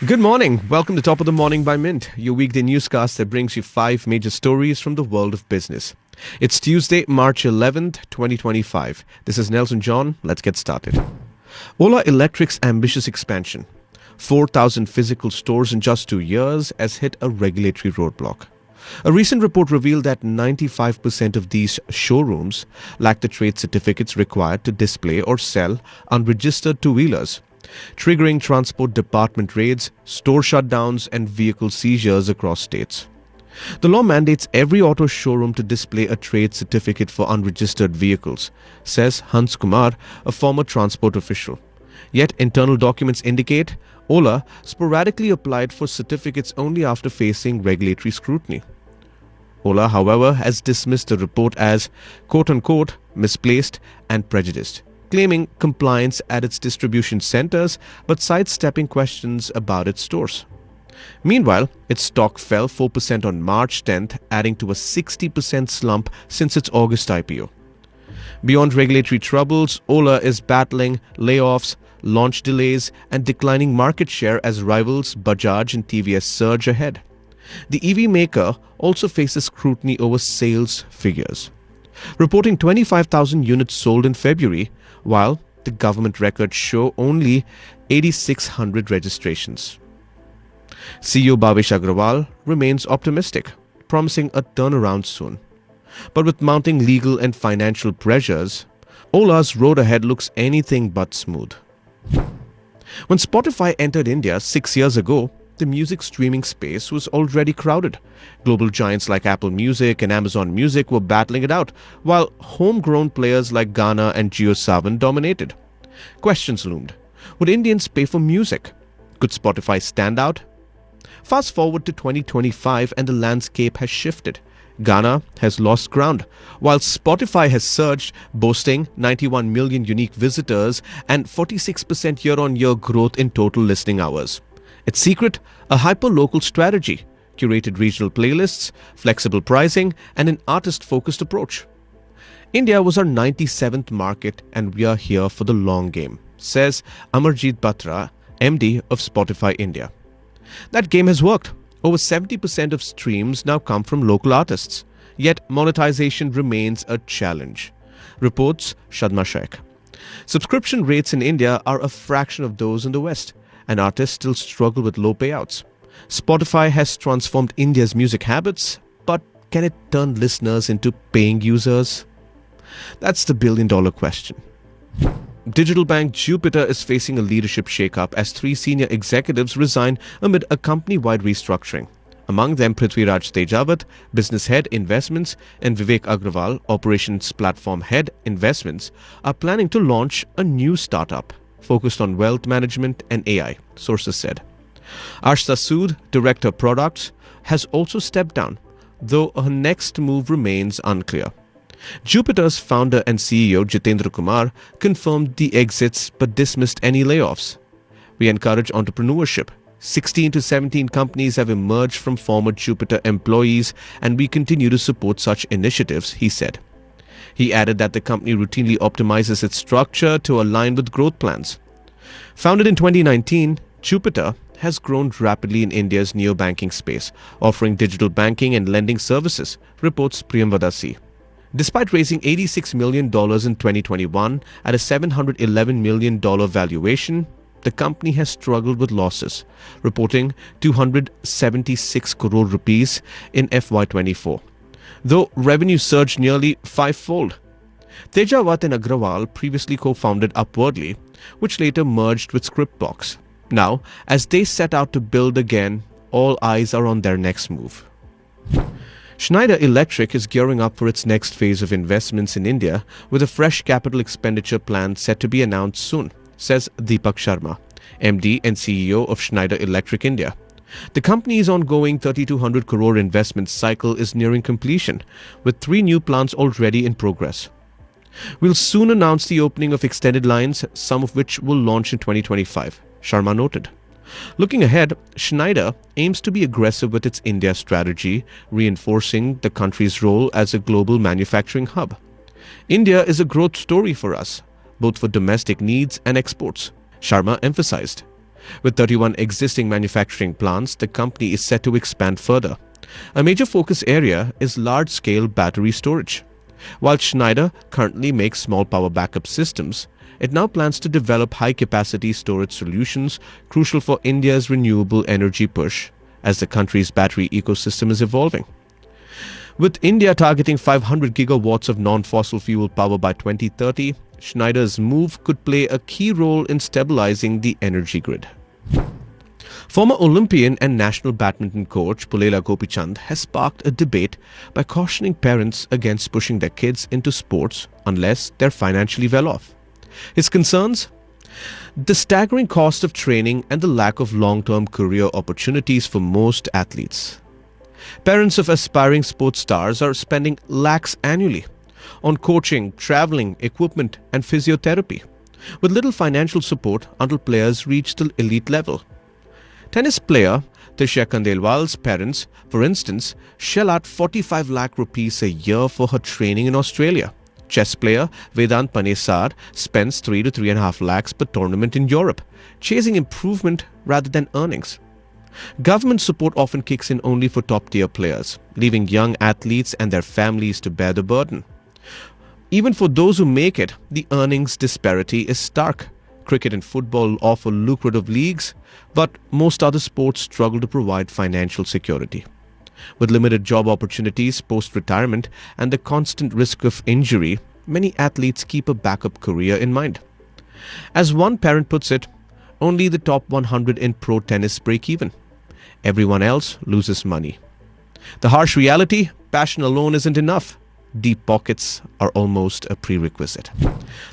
Good morning. Welcome to Top of the Morning by Mint, your weekday newscast that brings you five major stories from the world of business. It's Tuesday, March 11th, 2025. This is Nelson John. Let's get started. Ola Electric's ambitious expansion, 4,000 physical stores in just 2 years, has hit a regulatory roadblock. A recent report revealed that 95% of these showrooms lack the trade certificates required to display or sell unregistered two-wheelers, triggering transport department raids, store shutdowns, and vehicle seizures across states. The law mandates every auto showroom to display a trade certificate for unregistered vehicles, says Hans Kumar, a former transport official. Yet internal documents indicate Ola sporadically applied for certificates only after facing regulatory scrutiny. Ola, however, has dismissed the report as quote-unquote misplaced and prejudiced, claiming compliance at its distribution centers but sidestepping questions about its stores. Meanwhile, its stock fell 4% on March 10th, adding to a 60% slump since its August IPO. Beyond regulatory troubles, Ola is battling layoffs, launch delays, and declining market share as rivals Bajaj and TVS surge ahead. The EV maker also faces scrutiny over sales figures, reporting 25,000 units sold in February, while the government records show only 8,600 registrations. CEO Bhavesh Agrawal remains optimistic, promising a turnaround soon. But with mounting legal and financial pressures, Ola's road ahead looks anything but smooth. When Spotify entered India 6 years ago, the music streaming space was already crowded. Global giants like Apple Music and Amazon Music were battling it out, while homegrown players like Gaana and JioSaavn dominated. Questions loomed. Would Indians pay for music? Could Spotify stand out? Fast forward to 2025 and the landscape has shifted. Gaana has lost ground, while Spotify has surged, boasting 91 million unique visitors and 46% year-on-year growth in total listening hours. Its secret? A hyper-local strategy, curated regional playlists, flexible pricing, and an artist-focused approach. India was our 97th market and we are here for the long game, says Amarjeet Batra, MD of Spotify India. That game has worked. Over 70% of streams now come from local artists, yet monetization remains a challenge, reports Shadma Sheikh. Subscription rates in India are a fraction of those in the West, and artists still struggle with low payouts. Spotify has transformed India's music habits, but can it turn listeners into paying users? That's the billion-dollar question. Digital bank Jupiter is facing a leadership shakeup as 3 senior executives resign amid a company-wide restructuring. Among them, Prithviraj Tejawat, Business Head Investments, and Vivek Agrawal, Operations Platform Head Investments, are planning to launch a new startup focused on wealth management and AI, sources said. Ashta Sood, Director Products, has also stepped down, though her next move remains unclear. Jupiter's founder and CEO Jitendra Kumar confirmed the exits but dismissed any layoffs. We encourage entrepreneurship. 16 to 17 companies have emerged from former Jupiter employees and we continue to support such initiatives, he said. He added that the company routinely optimizes its structure to align with growth plans. Founded in 2019, Jupiter has grown rapidly in India's neobanking space, offering digital banking and lending services, reports Priyamvada C. Despite raising $86 million in 2021 at a $711 million valuation, the company has struggled with losses, reporting 276 crore rupees in FY24. Though revenue surged nearly fivefold. Tejawat and Agrawal previously co-founded Upwardly, which later merged with Scriptbox. Now, as they set out to build again, all eyes are on their next move. Schneider Electric is gearing up for its next phase of investments in India with a fresh capital expenditure plan set to be announced soon, says Deepak Sharma, MD and CEO of Schneider Electric India. The company's ongoing 3,200 crore investment cycle is nearing completion, with 3 new plants already in progress. We'll soon announce the opening of extended lines, some of which will launch in 2025, Sharma noted. Looking ahead, Schneider aims to be aggressive with its India strategy, reinforcing the country's role as a global manufacturing hub. India is a growth story for us, both for domestic needs and exports, Sharma emphasized. With 31 existing manufacturing plants, the company is set to expand further. A major focus area is large-scale battery storage. While Schneider currently makes small power backup systems, it now plans to develop high-capacity storage solutions crucial for India's renewable energy push as the country's battery ecosystem is evolving. With India targeting 500 gigawatts of non-fossil fuel power by 2030, Schneider's move could play a key role in stabilizing the energy grid. Former Olympian and national badminton coach Pulela Gopichand has sparked a debate by cautioning parents against pushing their kids into sports unless they're financially well off. His concerns? The staggering cost of training and the lack of long-term career opportunities for most athletes. Parents of aspiring sports stars are spending lakhs annually on coaching, traveling, equipment and physiotherapy, with little financial support until players reach the elite level. Tennis player Tisha Khandelwal's parents, for instance, shell out 45 lakh rupees a year for her training in Australia. Chess player Vedant Panesar spends 3 to 3.5 lakhs per tournament in Europe, chasing improvement rather than earnings. Government support often kicks in only for top-tier players, leaving young athletes and their families to bear the burden. Even for those who make it, the earnings disparity is stark. Cricket and football offer lucrative leagues, but most other sports struggle to provide financial security. With limited job opportunities post-retirement and the constant risk of injury, many athletes keep a backup career in mind. As one parent puts it, only the top 100 in pro tennis break even. Everyone else loses money. The harsh reality, passion alone isn't enough. Deep pockets are almost a prerequisite.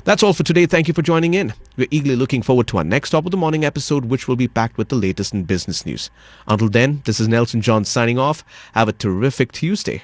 That's all for today. Thank you for joining in. We're eagerly looking forward to our next Top of the Morning episode, which will be packed with the latest in business news. Until then, this is Nelson John signing off. Have a terrific Tuesday.